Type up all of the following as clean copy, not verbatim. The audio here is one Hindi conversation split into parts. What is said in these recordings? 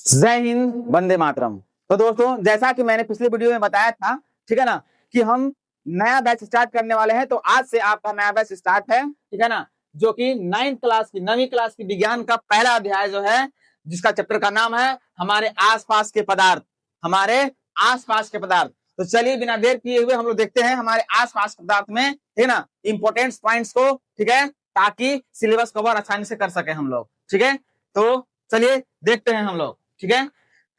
जय हिंद, वंदे मातरम। तो दोस्तों, जैसा कि मैंने पिछले वीडियो में बताया था, ठीक है ना, कि हम नया बैच स्टार्ट करने वाले हैं। तो आज से आपका नया बैच स्टार्ट है, ठीक है ना, जो कि 9वीं क्लास की विज्ञान का पहला अध्याय जो है, जिसका चैप्टर का नाम है हमारे आसपास के पदार्थ। हमारे आसपास के पदार्थ। तो चलिए बिना देर किए हुए हम लोग देखते हैं हमारे आसपास के पदार्थ में, ठीक है ना, इंपोर्टेंट पॉइंट्स को, ठीक है, ताकि सिलेबस कवर आसानी से कर सके हम लोग। ठीक है, तो चलिए देखते हैं हम लोग। ठीक है,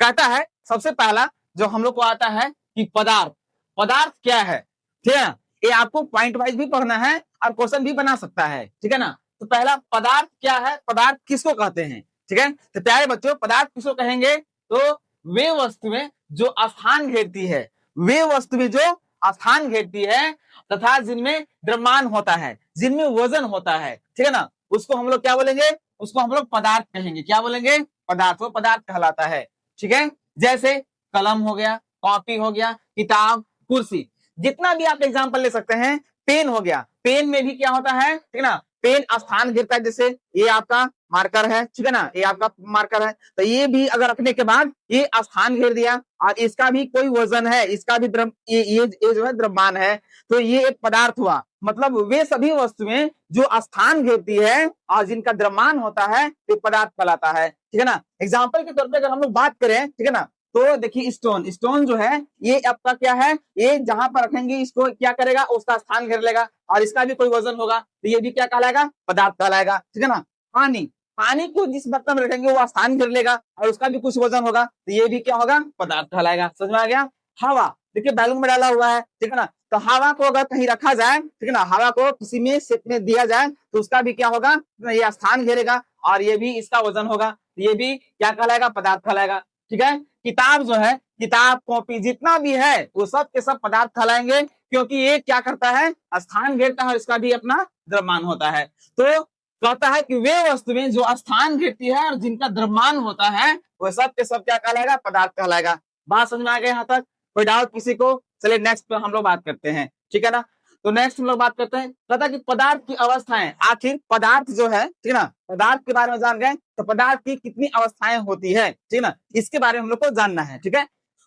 कहता है सबसे पहला जो हम लोग को आता है कि पदार्थ। पदार्थ क्या है, ठीक है ना, ये आपको पॉइंट वाइज भी पढ़ना है और क्वेश्चन भी बना सकता है। ठीक है ना, तो पहला पदार्थ क्या है, पदार्थ किसको कहते हैं। ठीक है, तो प्यारे बच्चों, पदार्थ किसको कहेंगे, तो वे वस्तुएं जो स्थान घेरती है, वे वस्तुएं जो स्थान घेरती है तथा जिनमें द्रव्यमान होता है, जिनमें वजन होता है, ठीक है ना, उसको हम लोग क्या बोलेंगे, उसको हम लोग पदार्थ कहेंगे। क्या बोलेंगे, पदार्थ। वो पदार्थ कहलाता है। ठीक है, जैसे कलम हो गया, कॉपी हो गया, किताब, कुर्सी, जितना भी आप एग्जांपल ले सकते हैं। पेन हो गया, पेन में भी क्या होता है, ठीक है ना, पेन स्थान घेरता है। जैसे ये आपका मार्कर है, ठीक है ना, ये आपका मार्कर है, तो ये भी अगर रखने के बाद ये स्थान घेर दिया और इसका भी कोई वजन है, इसका भी ये जो है द्रव्यमान है, तो ये एक पदार्थ हुआ। मतलब वे सभी वस्तुएं जो स्थान घेरती है और जिनका द्रव्यमान होता है, ये पदार्थ कहलाता है। ठीक है ना, एग्जाम्पल के तौर पे अगर हम लोग बात करें, ठीक है ना, तो देखिए स्टोन, स्टोन जो है ये आपका क्या है, ये जहां पर रखेंगे इसको क्या करेगा, उसका स्थान घेर लेगा और इसका भी कोई वजन होगा, तो ये भी क्या कहलाएगा, पदार्थ कहलाएगा। ठीक है ना, पानी, पानी को जिस बर्तन में रखेंगे वो स्थान घेर लेगा और उसका भी कुछ वजन होगा, तो ये भी क्या होगा, पदार्थ कहलाएगा। समझ में आ गया। हवा, देखिए बैलून में डाला हुआ है, ठीक है ना, तो हवा को अगर कहीं रखा जाए, ठीक है ना, हवा को किसी में शेप में दिया जाए तो उसका भी क्या होगा, ये स्थान घेरेगा और ये भी इसका वजन होगा, ये भी क्या कहलाएगा, पदार्थ कहलाएगा। ठीक है, किताब जो है, किताब कॉपी जितना भी है वो सब के सब पदार्थ कहलाएंगे, क्योंकि ये क्या करता है, स्थान घेरता है और इसका भी अपना द्रव्यमान होता है। तो कहता है कि वे वस्तुएं जो स्थान घेरती है और जिनका द्रव्यमान होता है वो सब के सब क्या कहलाएगा, पदार्थ कहलाएगा। बात समझ में आ गई यहाँ तक, कोई डाउट किसी को। चलिए नेक्स्ट पे हम लोग बात करते हैं। ठीक है ना, तो नेक्स्ट हम लोग बात करते हैं, कहता है कि पदार्थ की अवस्थाएं, आखिर पदार्थ जो है, ठीक है ना, पदार्थ के बारे में जान गए तो पदार्थ की कितनी अवस्थाएं होती है, ठीक है ना, इसके बारे में हम लोग को जानना है। ठीक है,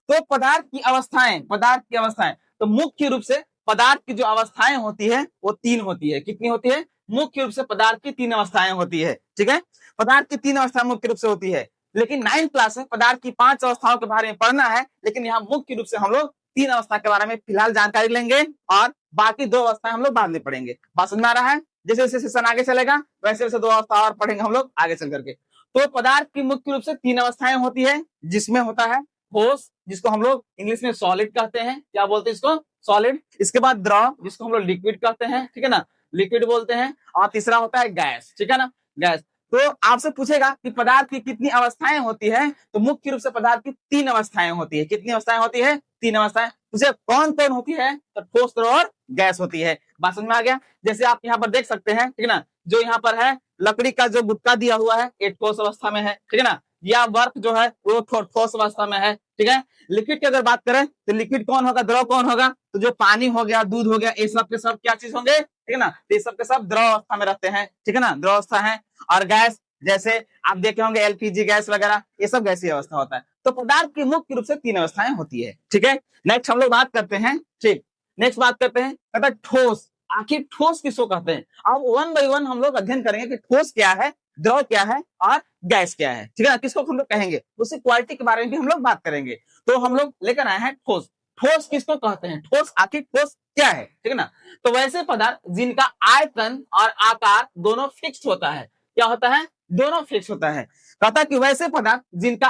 तो पदार्थ की अवस्थाएं, पदार्थ की अवस्थाएं, तो मुख्य रूप से पदार्थ की जो अवस्थाएं होती है वो 3 होती है। कितनी होती है, मुख्य रूप से पदार्थ की 3 अवस्थाएं होती है। ठीक है, पदार्थ की 3 अवस्थाएं मुख्य रूप से होती है, लेकिन 9th क्लास में पदार्थ की 5 अवस्थाओं के बारे में पढ़ना है, लेकिन यहाँ मुख्य रूप से हम लोग 3 अवस्था के बारे में फिलहाल जानकारी लेंगे और बाकी 2 अवस्थाएं हम लोग बाद में पढ़ेंगे। बात समझ में आ रहा है। जैसे जैसे सेशन आगे चलेगा वैसे वैसे 2 अवस्था और पढ़ेंगे हम लोग आगे चल करके। तो पदार्थ की मुख्य रूप से 3 अवस्थाएं होती है, जिसमें होता है ठोस, जिसको हम लोग इंग्लिश में सॉलिड कहते हैं। क्या बोलते हैं इसको, सॉलिड। इसके बाद द्रव, जिसको हम लोग लिक्विड कहते हैं, ठीक है ना, लिक्विड बोलते हैं। और तीसरा होता है गैस। ठीक है ना, गैस। तो आपसे पूछेगा कि पदार्थ की कितनी अवस्थाएं होती है, तो मुख्य रूप से पदार्थ की 3 अवस्थाएं होती है। कितनी अवस्थाएं होती है, 3 अवस्थाएं। उसे कौन कौन होती है, तो ठोस, द्रव और गैस होती है। बात समझ में आ गया। जैसे आप यहाँ पर देख सकते हैं, ठीक है ना, जो यहाँ पर है लकड़ी का जो गुटका दिया हुआ है, ये ठोस अवस्था में है। ठीक है ना, या वर्क जो है वो ठोस अवस्था में है। ठीक है, लिक्विड की अगर बात करें तो लिक्विड कौन होगा, द्रव कौन होगा, तो जो पानी हो गया, दूध हो गया, ये सब के सब क्या चीज होंगे, ठीक है ना, ये सब के सब द्रव अवस्था में रहते हैं। ठीक है ना, द्रव अवस्था है। और गैस, जैसे आप देखे होंगे एलपीजी गैस वगैरह, ये सब गैसीय अवस्था होता है। तो पदार्थ की मुख्य रूप से 3 अवस्थाएं होती है। ठीक है, नेक्स्ट हम लोग बात करते हैं। ठीक, नेक्स्ट बात करते हैं, कहता है ठोस। आखिर ठोस किसको कहते हैं। अब 1 बाय 1 हम लोग अध्ययन करेंगे कि ठोस क्या है, द्रव क्या है और गैस क्या है। ठीक है ना, किसको हम लोग कहेंगे, उसकी क्वालिटी के बारे में भी हम लोग बात करेंगे। तो हम लोग लेकर आए हैं ठोस। ठोस किसको कहते हैं, ठोस, आखिर ठोस क्या है। ठीक है ना, तो वैसे पदार्थ जिनका आयतन और आकार दोनों फिक्स होता है। क्या होता है, दोनों फिक्स होता है। कहता कि वैसे पदार्थ जिनका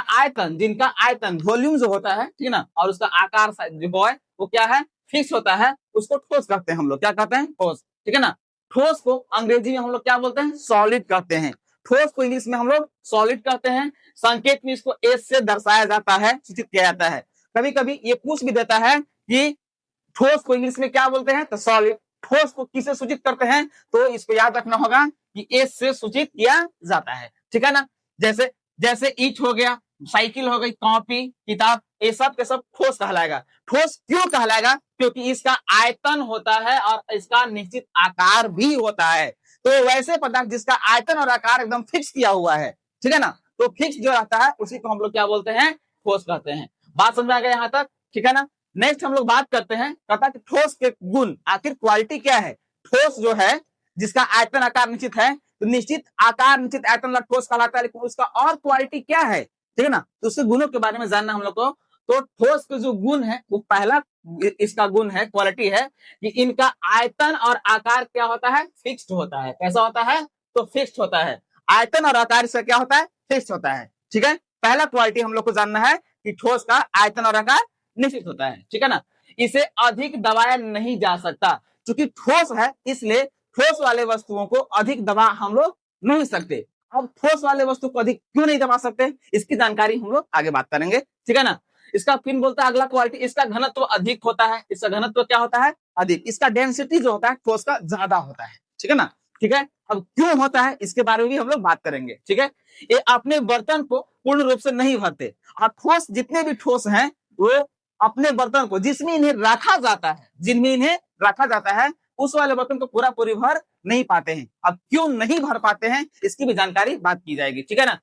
आयतन वॉल्यूम जो होता है, ठीक है ना, और उसका आकार जो है वो क्या है, फिक्स होता है, उसको ठोस कहते हैं हम लोग। क्या कहते हैं, ठोस। ठीक है ना, ठोस को अंग्रेजी में हम लोग क्या बोलते हैं, सॉलिड कहते हैं। ठोस को इंग्लिश में हम लोग सॉलिड कहते हैं। संकेत में इसको एस से दर्शाया जाता है, सूचित किया जाता है। कभी कभी ये पूछ भी देता है कि ठोस को इंग्लिश में क्या बोलते हैं, तो सॉलिड। ठोस को किसे सूचित करते हैं, तो इसको याद रखना होगा कि एस से सूचित किया जाता है। ठीक है ना, जैसे जैसे ईंट हो गया, साइकिल हो गई, कॉपी, किताब, ये सब के सब ठोस कहलाएगा। ठोस क्यों कहलाएगा, क्योंकि इसका आयतन होता है और इसका निश्चित आकार भी होता है। तो वैसे पदार्थ जिसका आयतन और आकार एकदम फिक्स किया हुआ है, ठीक है ना, तो फिक्स जो रहता है उसी को हम लोग क्या बोलते हैं, ठोस कहते हैं। बात समझ में आ गया यहाँ तक, ठीक है ना। नेक्स्ट हम लोग बात करते हैं, कहता है कि ठोस के गुण, आखिर क्वालिटी क्या है। ठोस जो है जिसका आयतन आकार निश्चित है, तो निश्चित आकार निश्चित आयतन वाला ठोस कहलाता है, लेकिन उसका और क्वालिटी क्या है, ठीक है ना। तो उसके गुणों के बारे में जानना हम लोग को। तो ठोस के जो गुण है, वो पहला इसका गुण है, क्वालिटी है कि इनका आयतन और आकार क्या होता है, फिक्स्ड होता है। कैसा होता है, तो फिक्स्ड होता है। आयतन और आकार इसका क्या होता है, फिक्स्ड होता है, ठीक है। पहला क्वालिटी हम लोग को जानना है कि ठोस का आयतन और आकार निश्चित होता है, ठीक है ना। इसे अधिक दबाया नहीं जा सकता, क्योंकि ठोस है इसलिए ठोस वाले वस्तुओं को अधिक दबा हम लोग नहीं सकते। अब ठोस वाले वस्तु को अधिक क्यों नहीं दबा सकते, इसकी जानकारी हम लोग आगे बात करेंगे, ठीक है ना। इसका फिर बोलता है अगला क्वालिटी, इसका घनत्व अधिक होता है। इसका घनत्व क्या होता है, अधिक। इसका डेंसिटी जो होता है ठोस का ज्यादा होता है, ठीक है ना, ठीक है। अब क्यों होता है इसके बारे में भी हम लोग बात करेंगे, ठीक है। ये अपने बर्तन को पूर्ण रूप से नहीं भरते। और ठोस जितने भी ठोस हैं वो अपने बर्तन को, जिसमें इन्हें रखा जाता है, जिनमें इन्हें रखा जाता है, उस वाले बर्तन को पूरा पूरी भर नहीं पाते हैं। अब क्यों नहीं भर पाते हैं इसकी भी जानकारी बात की जाएगी, ठीक है ना।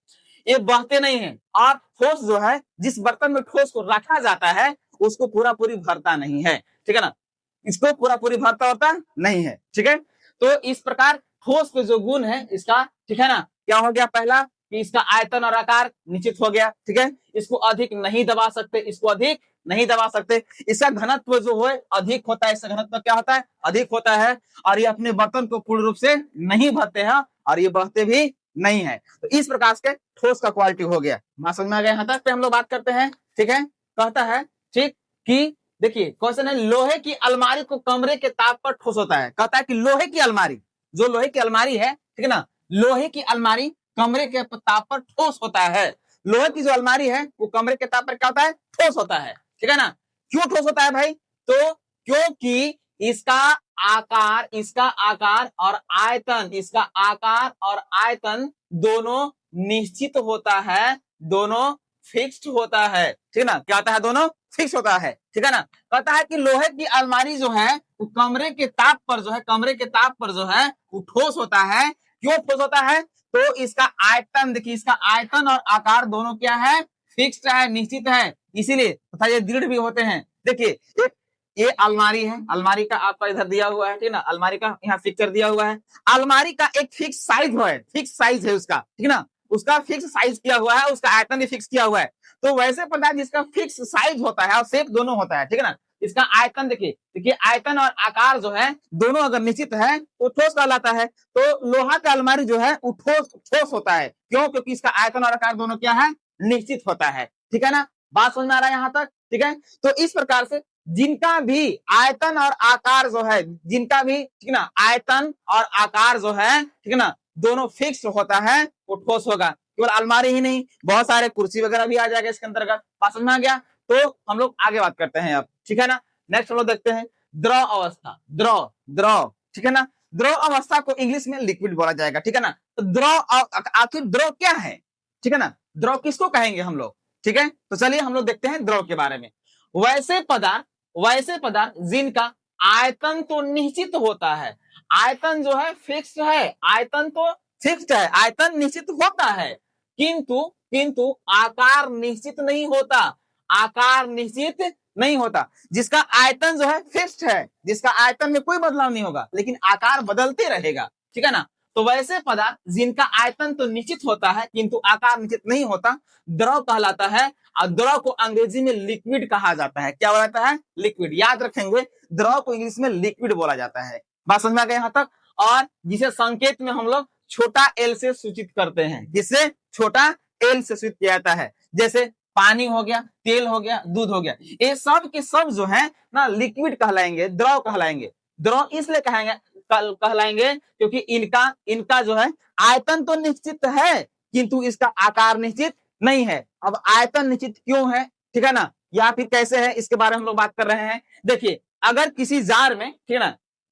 ये बहते नहीं है, और ठोस जो है जिस बर्तन में ठोस को रखा जाता है उसको पूरा पूरी भरता नहीं है, ठीक है ना। इसको पूरा पूरी भरता होता नहीं है, ठीक है। तो इस प्रकार ठोस के जो गुण है इसका, ठीक है ना, क्या हो गया, पहला कि इसका आयतन और आकार निश्चित हो गया, ठीक है। इसको अधिक नहीं दबा सकते, इसको अधिक नहीं दबा सकते। इसका घनत्व जो है अधिक होता है, इसका घनत्व क्या होता है, अधिक होता है। और ये अपने बर्तन को पूर्ण रूप से नहीं भरते हैं, और ये बहते भी नहीं है। तो इस प्रकार से ठोस का क्वालिटी हो गया। बात समझ में आ गया, यहाँ तक पे हम लोग बात करते हैं, ठीक है। कहता है, ठीक, कि देखिए क्वेश्चन है, लोहे की अलमारी को कमरे के ताप पर ठोस होता है। कहता है कि लोहे की अलमारी, जो लोहे की अलमारी है, ठीक है ना, लोहे की अलमारी कमरे के ताप पर ठोस होता है। लोहे की जो अलमारी है वो कमरे के ताप पर क्या होता है, ठोस होता है, ठीक है ना। क्यों ठोस होता है भाई, तो क्योंकि इसका आकार और आयतन, इसका आकार और आयतन दोनों निश्चित होता है, दोनों फिक्स्ड होता है, ठीक है ना। क्या होता है, दोनों फिक्स होता है, ठीक है ना। कहता है कि लोहे की अलमारी जो है वो कमरे के ताप पर जो है, कमरे के ताप पर जो है वो ठोस होता है। क्यों ठोस होता है, तो इसका आयतन, देखिए इसका आयतन और आकार दोनों क्या है, फिक्स्ड है, निश्चित है, इसीलिए तथा ये दृढ़ भी होते हैं। देखिए ये अलमारी है, अलमारी का आपका इधर दिया हुआ है, ठीक है ना, अलमारी का यहाँ पिक्चर दिया हुआ है। अलमारी का एक फिक्स साइज है, फिक्स साइज है उसका, ठीक है ना, उसका फिक्स साइज किया हुआ है, उसका आयतन भी फिक्स किया हुआ है। तो वैसे पदार्थ जिसका फिक्स साइज होता है और शेप दोनों होता है, ठीक है ना, इसका आयतन देखिए आयतन और आकार जो है दोनों अगर निश्चित है तो ठोस कहलाता है। तो लोहा का अलमारी जो है वो ठोस होता है। क्यों, क्योंकि इसका आयतन और आकार दोनों क्या है, निश्चित होता है, ठीक है ना। बात समझ में आ रहा है यहाँ तक, ठीक है। तो इस प्रकार से जिनका भी आयतन और आकार जो है, जिनका भी, ठीक है ना, आयतन और आकार जो है, ठीक है ना, दोनों फिक्स होता है, वो ठोस होगा। केवल अलमारी ही नहीं, बहुत सारे कुर्सी वगैरह भी आ जाएगा इसके अंतर्गत। बात समझ में आ गया। तो हम लोग आगे बात करते हैं अब, ठीक है ना। नेक्स्ट हम लोग देखते हैं द्रव अवस्था, द्रव, ठीक है ना। द्रव अवस्था को इंग्लिश में लिक्विड बोला जाएगा, ठीक है ना। तो द्रव, आखिर द्रव क्या है, ठीक है ना, द्रव किसको कहेंगे हम लोग, ठीक है। तो चलिए हम लोग देखते हैं द्रव के बारे में। वैसे पदार्थ जिनका आयतन तो निश्चित होता है, आयतन जो है फिक्स्ड है, आयतन तो फिक्स्ड है, आयतन निश्चित होता है, किंतु आकार निश्चित नहीं होता, आकार निश्चित नहीं होता। जिसका आयतन जो है फिक्स्ड है, जिसका आयतन में कोई बदलाव नहीं होगा, लेकिन आकार बदलते रहेगा, ठीक है ना। तो वैसे पदार्थ जिनका आयतन तो निश्चित होता है किंतु आकार निश्चित नहीं होता, द्रव कहलाता है। और द्रव को अंग्रेजी में लिक्विड कहा जाता है। क्या बोला जाता है, लिक्विड। याद रखेंगे, द्रव को इंग्लिश में लिक्विड बोला जाता है। बात समझ में आ गया यहाँ तक। और जिसे संकेत में हम लोग छोटा एल से सूचित करते हैं, जिससे छोटा एल से सूचित किया जाता है, जैसे पानी हो गया, तेल हो गया, दूध हो गया, ये सब के सब जो है ना लिक्विड कहलाएंगे, द्रव कहलाएंगे। द्रव इसलिए कहलाएंगे क्योंकि इनका जो है आयतन तो निश्चित है किंतु इसका आकार निश्चित नहीं है। अब आयतन निश्चित क्यों है, ठीक है ना, या फिर कैसे है, इसके बारे में हम लोग बात कर रहे हैं। देखिए अगर किसी जार में, ठीक है ना,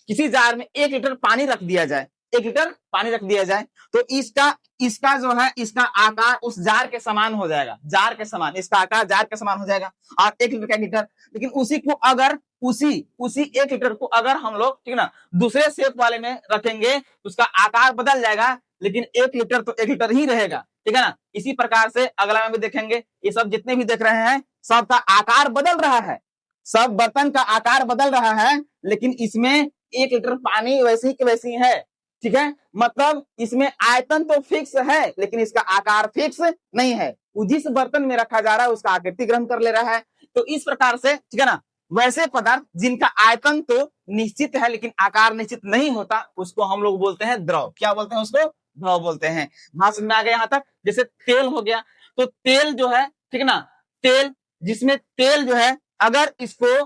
किसी जार में 1 लीटर पानी रख दिया जाए, 1 लीटर पानी रख दिया जाए तो इसका जो है इसका आकार उस जार के समान हो जाएगा, जार के समान, इसका आकार जार के समान हो जाएगा और 1 लीटर का लीटर। लेकिन उसी को अगर उसी 1 लीटर को अगर हम लोग ठीक ना दूसरे शेप वाले में रखेंगे तो उसका आकार बदल जाएगा, लेकिन 1 लीटर तो 1 लीटर ही रहेगा, ठीक है ना। इसी प्रकार से अगला में भी देखेंगे, ये सब जितने भी देख रहे हैं सबका आकार बदल रहा है, सब बर्तन का आकार बदल रहा है, लेकिन इसमें 1 लीटर पानी वैसी ही वैसी है, ठीक है। मतलब इसमें आयतन तो फिक्स है लेकिन इसका आकार फिक्स नहीं है, जिस बर्तन में रखा जा रहा है उसका आकृति ग्रहण कर ले रहा है। तो इस प्रकार से ठीक है ना, वैसे पदार्थ जिनका आयतन तो निश्चित है लेकिन आकार निश्चित नहीं होता उसको हम लोग बोलते हैं द्रव। क्या बोलते हैं उसको? द्रव बोलते हैं। बात समझ में आ गया यहाँ तक? जैसे तेल हो गया, तो तेल जो है ठीक है ना, तेल जिसमें तेल जो है अगर इसको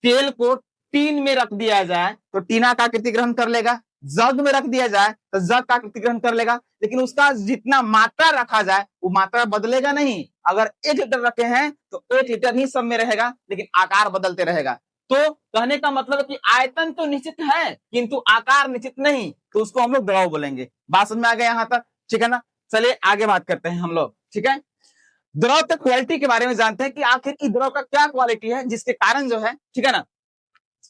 तेल को टीन में रख दिया जाए तो टीना का आकृति ग्रहण कर लेगा, जग में रख दिया जाए तो जग का आकृति ग्रहण कर लेगा, लेकिन उसका जितना मात्रा रखा जाए वो मात्रा बदलेगा नहीं। अगर 1 लीटर रखे हैं तो 1 लीटर ही सब में रहेगा लेकिन आकार बदलते रहेगा। तो कहने का मतलब है कि आयतन तो निश्चित है किंतु आकार निश्चित नहीं, तो उसको हम लोग द्रव बोलेंगे। बात समझ में आ गया यहाँ तक? ठीक है ना। चलिए आगे बात करते हैं हम लोग, ठीक है। द्रव के क्वालिटी के बारे में जानते हैं कि आखिर की द्रव का क्या क्वालिटी है जिसके कारण जो है ठीक है ना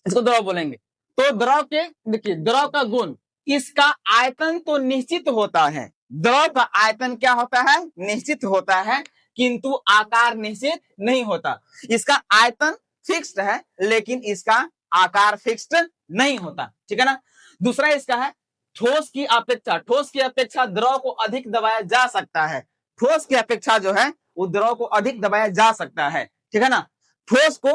इसको द्रव बोलेंगे। तो द्रव के देखिए, द्रव का गुण, इसका आयतन तो निश्चित होता है, द्रव का आयतन क्या होता है? निश्चित होता है किंतु आकार निश्चित नहीं होता। इसका आयतन फिक्स्ड है लेकिन इसका आकार फिक्स्ड नहीं होता, ठीक है ना। दूसरा इसका है ठोस की अपेक्षा, ठोस की अपेक्षा द्रव को अधिक दबाया जा सकता है, ठोस की अपेक्षा जो है वो द्रव को अधिक दबाया जा सकता है, ठीक है ना। ठोस को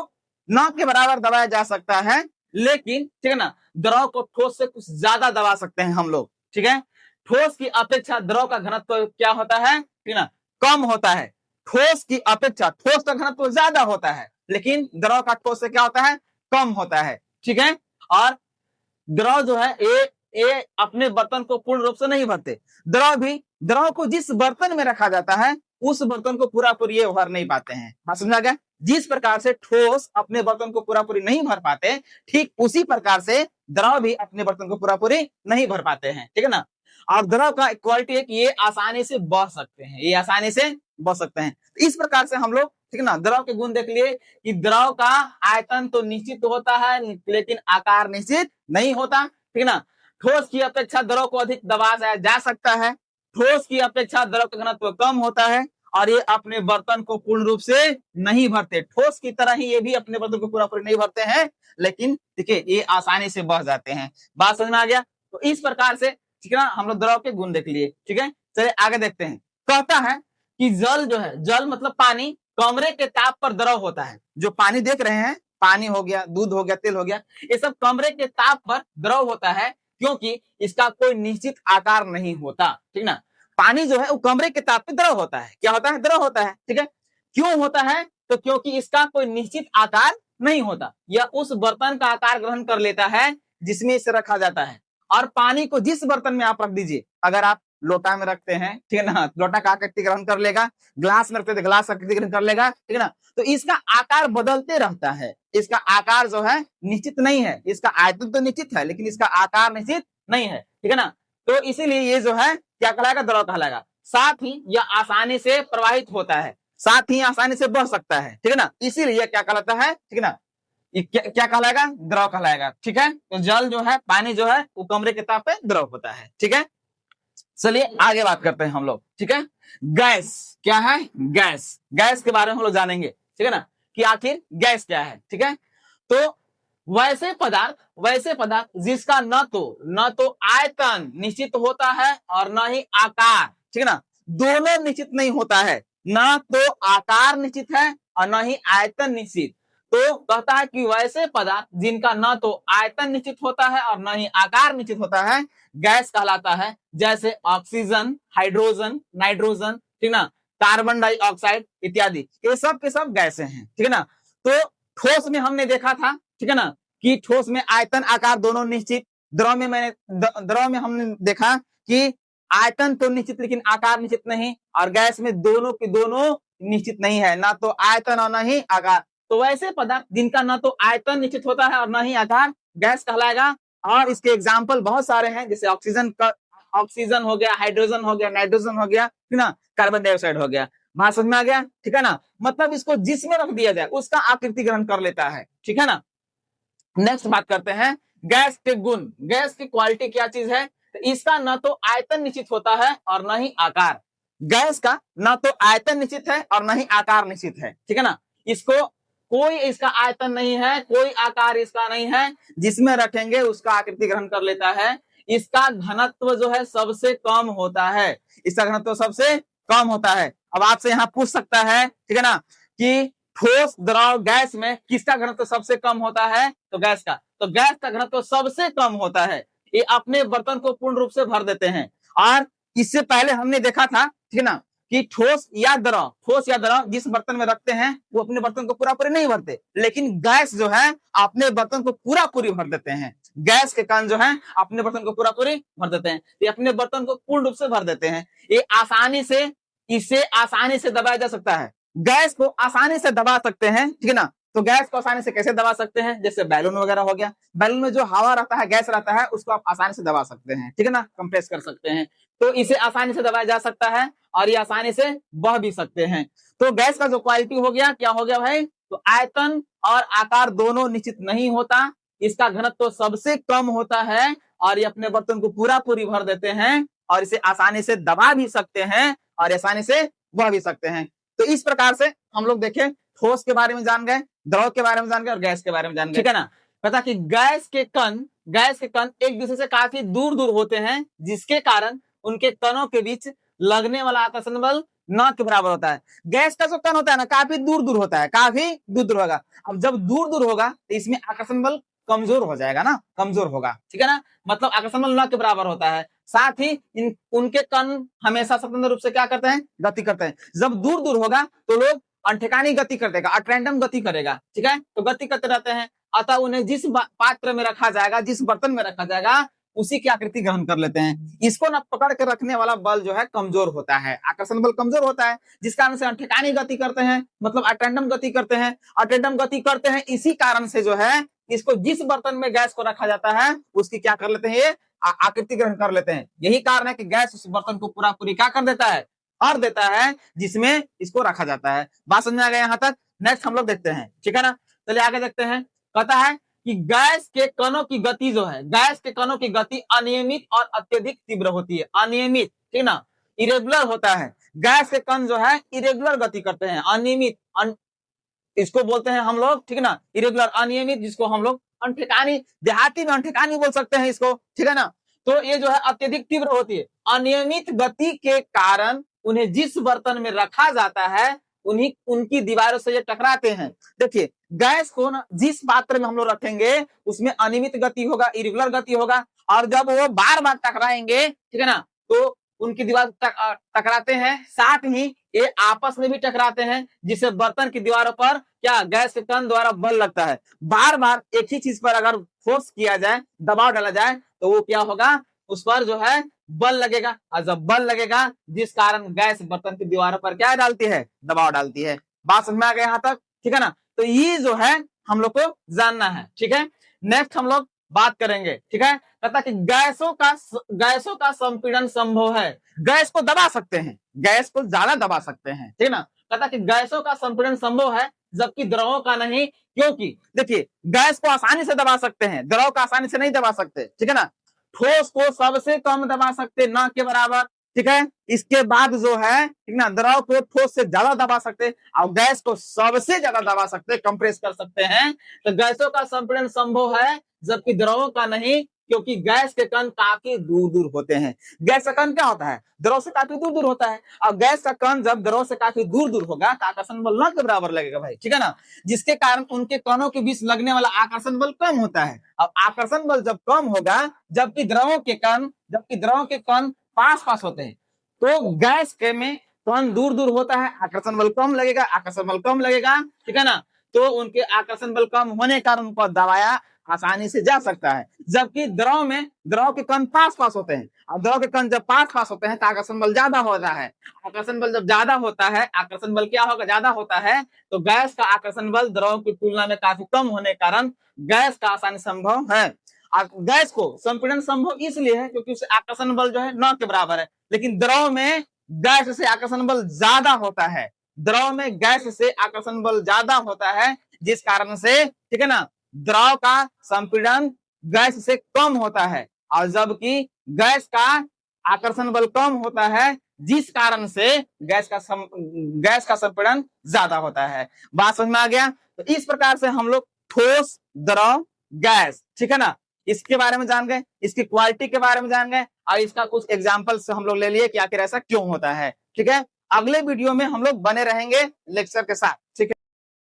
न के बराबर दबाया जा सकता है लेकिन ठीक है ना द्रव को ठोस से कुछ ज्यादा दबा सकते हैं हम लोग, ठीक है। ठोस की अपेक्षा द्रव का घनत्व क्या होता है? ठीक है ना, कम होता है। ठोस की अपेक्षा ठोस का घनत्व ज्यादा होता है लेकिन द्रव का ठोस से क्या होता है? कम होता है, ठीक है। और द्रव जो है ये अपने बर्तन को पूर्ण रूप से नहीं भरते, द्रव को जिस बर्तन में रखा जाता है उस बर्तन को पूरा पूरी ये भर नहीं पाते हैं। हाँ, समझा गया? जिस प्रकार से ठोस अपने बर्तन को पूरा पूरी नहीं भर पाते, ठीक उसी प्रकार से द्रव भी अपने बर्तन को पूरा पूरी नहीं भर पाते हैं, ठीक है ना। और द्रव का क्वालिटी है कि ये आसानी से बह सकते हैं, ये आसानी से बह सकते हैं। इस प्रकार से हम लोग ठीक है ना द्रव के गुण देख लिए कि द्रव का आयतन तो निश्चित होता है लेकिन आकार निश्चित नहीं होता, ठीक है ना। ठोस की अपेक्षा द्रव को अधिक दबाया जा सकता है, ठोस की अपेक्षा द्रव का घनत्व कम होता है और ये अपने बर्तन को पूर्ण रूप से नहीं भरते। ठोस की तरह ही ये भी अपने बर्तन को पूरा पूरी नहीं भरते हैं लेकिन देखिए ये आसानी से बह जाते हैं। बात समझ में आ गया? तो इस प्रकार से ठीक है ना हम लोग द्रव के गुण देख लिए, ठीक है। चलिए आगे देखते हैं। कहता है कि जल जो है, जल मतलब पानी, कमरे के ताप पर द्रव होता है। जो पानी देख रहे हैं, पानी हो गया, दूध हो गया, तेल हो गया, ये सब कमरे के ताप पर द्रव होता है क्योंकि इसका कोई निश्चित आकार नहीं होता, ठीक ना। पानी जो है वो कमरे के ताप पे द्रव होता है। क्या होता है? द्रव होता है, ठीक है। क्यों होता है? तो क्योंकि इसका कोई निश्चित आकार नहीं होता, यह उस बर्तन का आकार ग्रहण कर लेता है जिसमें इसे रखा जाता है। और पानी को जिस बर्तन में आप रख दीजिए, अगर आप लोटा में रखते हैं, ठीक है ना, लोटा का आकृति ग्रहण कर लेगा, ग्लास में रखते हैं तो ग्लास आकृति ग्रहण कर लेगा, ठीक है ना। तो इसका आकार बदलते रहता है, इसका आकार जो है निश्चित नहीं है, इसका आयतन तो निश्चित है लेकिन इसका आकार निश्चित नहीं है, ठीक है ना। तो इसीलिए ये जो है क्या कहलाएगा? द्रव कहलाएगा। साथ ही यह आसानी से प्रवाहित होता है, साथ ही आसानी से बह सकता है, ठीक है ना। इसीलिए यह क्या कहलाता है? ठीक है ना, क्या कहलाएगा? द्रव कहलाएगा, ठीक है। तो जल जो है, पानी जो है वो कमरे के ताप पे द्रव होता है, ठीक है। चलिए आगे बात करते हैं हम लोग, ठीक है। गैस क्या है? गैस, गैस के बारे में हम लोग जानेंगे, ठीक है ना, कि आखिर गैस क्या है, ठीक है। तो वैसे पदार्थ जिसका न तो आयतन निश्चित होता है और न ही आकार, ठीक है ना, दोनों निश्चित नहीं होता है, न तो आकार निश्चित है और न ही आयतन निश्चित। तो कहता है कि वैसे पदार्थ जिनका न तो आयतन निश्चित होता है और न ही आकार निश्चित होता है गैस कहलाता है। जैसे ऑक्सीजन, हाइड्रोजन, नाइट्रोजन, ठीक ना, कार्बन डाइऑक्साइड इत्यादि, ये सब के सब गैसें हैं, ठीक है ना। तो ठोस में हमने देखा था, ठीक है ना, कि ठोस में आयतन आकार दोनों निश्चित, द्रव में हमने देखा कि आयतन तो निश्चित लेकिन आकार निश्चित नहीं, और गैस में दोनों के दोनों निश्चित नहीं है, ना तो आयतन और ना ही आकार। तो वैसे पदार्थ जिनका ना तो आयतन निश्चित होता है और ना ही आकार गैस कहलाएगा। और इसके एग्जाम्पल बहुत सारे हैं, जैसे ऑक्सीजन हो गया, हाइड्रोजन हो गया, नाइट्रोजन हो गया, ठीक ना, कार्बन डाइऑक्साइड हो गया। बात समझ में आ गया, ठीक है ना। मतलब इसको जिसमें रख दिया जाए उसका आकृति ग्रहण कर लेता है, ठीक है ना। नेक्स्ट बात करते हैं गैस के गुण। गैस की क्वालिटी क्या चीज है? इसका न तो आयतन निश्चित होता है और न ही आकार। गैस का न तो आयतन निश्चित है और न ही आकार निश्चित है, ठीक है ना। इसको कोई इसका आयतन नहीं है, कोई आकार इसका नहीं है, जिसमें रखेंगे उसका आकृति ग्रहण कर लेता है। इसका घनत्व जो है सबसे कम होता है, इसका घनत्व सबसे कम होता है। अब आपसे यहाँ पूछ सकता है, ठीक है ना, कि ठोस, द्रव, गैस में किसका घनत्व सबसे कम होता है? तो गैस का। तो गैस का घनत्व सबसे कम होता है। ये अपने बर्तन को पूर्ण रूप से भर देते हैं। और इससे पहले हमने देखा था, ठीक है ना, कि ठोस या द्रव जिस बर्तन में रखते हैं वो अपने बर्तन को पूरा पूरी नहीं भरते, लेकिन गैस जो है अपने बर्तन को पूरा पूरी भर देते हैं। गैस के कण जो है अपने बर्तन को पूरा पूरी भर देते हैं, ये अपने बर्तन को पूर्ण रूप से भर देते हैं। ये आसानी से, इसे आसानी से दबाया जा सकता है। गैस को आसानी से दबा सकते हैं, ठीक है ना। तो गैस को आसानी से कैसे दबा सकते हैं? जैसे बैलून वगैरह हो गया, बैलून में जो हवा रहता है, गैस रहता है, उसको आप आसानी से दबा सकते हैं, ठीक है ना, कंप्रेस कर सकते हैं। तो इसे आसानी से दबाया जा सकता है और ये आसानी से बह भी सकते हैं। तो गैस का जो क्वालिटी हो गया, क्या हो गया भाई? तो आयतन और आकार दोनों निश्चित नहीं होता, इसका घनत्व सबसे कम होता है और ये अपने बर्तन को पूरा पूरी भर देते हैं और इसे आसानी से दबा भी सकते हैं और आसानी से बह भी सकते हैं। तो इस प्रकार से हम लोग देखें, ठोस के बारे में जान गए, द्रव के बारे में जान गए और गैस के बारे में जान गए, ठीक है ना। पता कि गैस के कण एक दूसरे से काफी दूर दूर होते हैं, जिसके कारण उनके कणों के बीच लगने वाला आकर्षण बल न के बराबर होता है। गैस का जो कण होता है ना, काफी दूर दूर होता है, काफी दूर दूर होगा। अब जब दूर दूर होगा तो इसमें आकर्षण बल कमजोर हो जाएगा ना, कमजोर होगा, ठीक है ना। मतलब आकर्षण बल न के बराबर होता है। साथ ही उनके कण हमेशा स्वतंत्र रूप से क्या करते हैं? गति करते हैं। जब दूर दूर होगा तो लोग अनठिकानी गति कर देगा, अट्रैंडम गति करेगा, ठीक है, तो गति करते रहते हैं। अतः उन्हें जिस पात्र में रखा जाएगा, जिस बर्तन में रखा जाएगा, उसी की आकृति ग्रहण कर लेते हैं। इसको ना पकड़ के रखने वाला बल जो है कमजोर होता है, आकर्षण बल कमजोर होता है, जिस कारण से अनठिकानी गति करते हैं, मतलब अट्रैंडम गति करते हैं। अट्रैंडम गति करते हैं, इसी कारण से जो है इसको जिस बर्तन में गैस को रखा जाता है उसकी क्या कर लेते हैं? ये आकृति ग्रहण कर लेते हैं। यही कारण है कि गैस उस बर्तन को पूरा पूरी क्या कर देता है? भर देता है, जिसमें इसको रखा जाता है। बात समझ में आ गया यहाँ तक? नेक्स्ट हम लोग देखते हैं, ठीक है ना। चलिए आगे देखते हैं। कहता है कि गैस के कणों की गति जो है, गैस के कणों की गति अनियमित और अत्यधिक तीव्र होती है। अनियमित, ठीक ना, इरेगुलर होता है। गैस के कण जो है इरेगुलर गति करते हैं, अनियमित, इसको बोलते हैं हम लोग, ठीक है ना, इरेगुलर, अनियमित, जिसको हम लोग अनठिकानी, देहाती में अनठिकानी बोल सकते हैं इसको, ठीक है ना। तो ये जो है अत्यधिक तीव्र होती है। अनियमित गति के कारण उन्हें जिस बर्तन में रखा जाता है उनकी दीवारों से ये टकराते हैं। देखिए, गैस को ना जिस पात्र में हम लोग रखेंगे उसमें अनियमित गति होगा, इरेगुलर गति होगा, और जब वो बार बार टकराएंगे, ठीक है ना, तो उनकी दीवार टकराते हैं। साथ ही ये आपस में भी टकराते हैं, जिससे बर्तन की दीवारों पर क्या गैस के कण द्वारा बल लगता है। बार बार एक ही चीज पर अगर फोर्स किया जाए, दबाव डाला जाए, तो वो क्या होगा? उस पर जो है बल लगेगा, और जब बल लगेगा जिस कारण गैस बर्तन की दीवारों पर क्या डालती है? दबाव डालती है। बात समझ में आ गया यहाँ तक, ठीक है ना। तो ये जो है हम लोग को जानना है, ठीक है। नेक्स्ट हम लोग बात करेंगे, ठीक है, कहता कि गैसों का संपीड़न संभव है। गैस को दबा सकते हैं, गैस को ज्यादा दबा सकते हैं, ठीक है ना। कहता कि गैसों का संपीड़न संभव है जबकि द्रवों का नहीं, क्योंकि देखिए गैस को आसानी से दबा सकते हैं, द्रव को आसानी से नहीं दबा सकते, ठीक है ना। ठोस को सबसे कम दबा सकते, ना के बराबर, ठीक है। इसके बाद जो है, ठीक ना, द्रव को ठोस से ज्यादा दबा सकते और गैस को सबसे ज्यादा दबा सकते, कंप्रेस कर सकते हैं। तो गैसों का संपीड़न संभव है जबकि द्रवों का नहीं, क्योंकि गैस के कण काफी दूर दूर होते हैं। गैस का कण क्या होता है? द्रव से काफी दूर दूर होता है। और गैस का कण जब द्रव से काफी दूर दूर होगा तो आकर्षण बल न के बराबर लगेगा भाई, ठीक है ना, जिसके कारण उनके कणों के बीच लगने वाला आकर्षण बल कम होता है। अब आकर्षण बल जब कम होगा, जबकि द्रवों के कण पास पास होते हैं, तो गैस के में कण दूर दूर होता है, आकर्षण बल कम लगेगा, ठीक है ना। तो उनके आकर्षण बल कम होने के कारण उनको दबाया आसानी से जा सकता है। जबकि द्रव के कण पास पास होते हैं, और द्रव के कण जब पास पास होते हैं तो आकर्षण बल ज्यादा होता है। आकर्षण बल जब ज्यादा होता है, आकर्षण बल क्या होगा? ज्यादा होता है। तो गैस का आकर्षण बल द्रव की तुलना में काफी कम होने के कारण गैस का आसानी संभव है। गैस को संपीड़न संभव इसलिए है क्योंकि उसे आकर्षण बल जो है 9 के बराबर है, लेकिन द्रव में गैस से आकर्षण बल ज्यादा होता है, द्रव में गैस से आकर्षण बल ज्यादा होता है, जिस कारण से, ठीक है ना, द्रव का संपीड़न गैस से कम होता है, और जबकि गैस का आकर्षण बल कम होता है, जिस कारण से गैस का संपीड़न ज्यादा होता है। बात समझ में आ गया? तो इस प्रकार से हम लोग ठोस, द्रव, गैस, ठीक है ना, इसके बारे में जान गए, इसकी क्वालिटी के बारे में जान गए, और इसका कुछ एग्जाम्पल हम लोग ले लिए कि आखिर ऐसा क्यों होता है। ठीक है, अगले वीडियो में हम लोग बने रहेंगे लेक्चर के साथ। ठीक है।